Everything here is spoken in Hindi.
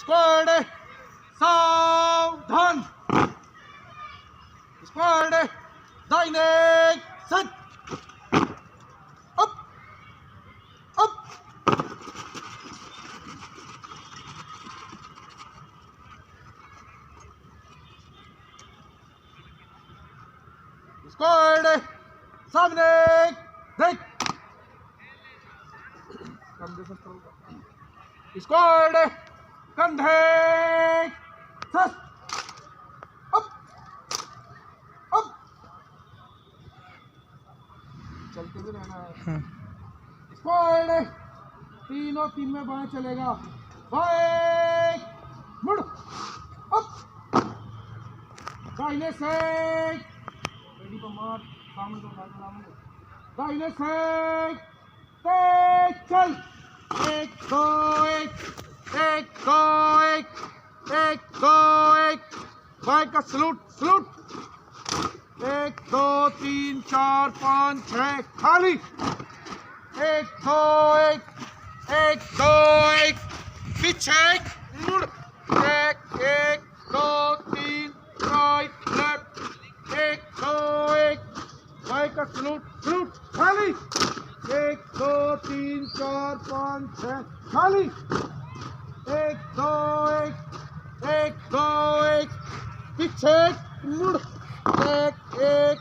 स्क्वाड सावधान। स्क्वाड दाहिने सेट। Up up. स्क्वाड सामने देख। स्क्वाड कंधे सस। Up up. चलते भी रहना है। स्क्वाड तीनों तीन में बाएं चलेगा। बाएं मुड़। अप दाहिने से रेडी पर मार। सामने तो दाहिने से तेज चल। एक दो एक एक दो एक एक दो एक। बाइक का सलूट सलूट। एक दो तीन चार पाँच छः खाली। एक दो एक दो एक पीछे एक मुड़। एक एक दो तीन राइट लेफ्ट। एक दो एक बाइक का सलूट सलूट खाली। एक दो तीन चार पाँच छः खाली। एक दो एक दो एक पीछे मुड़। एक एक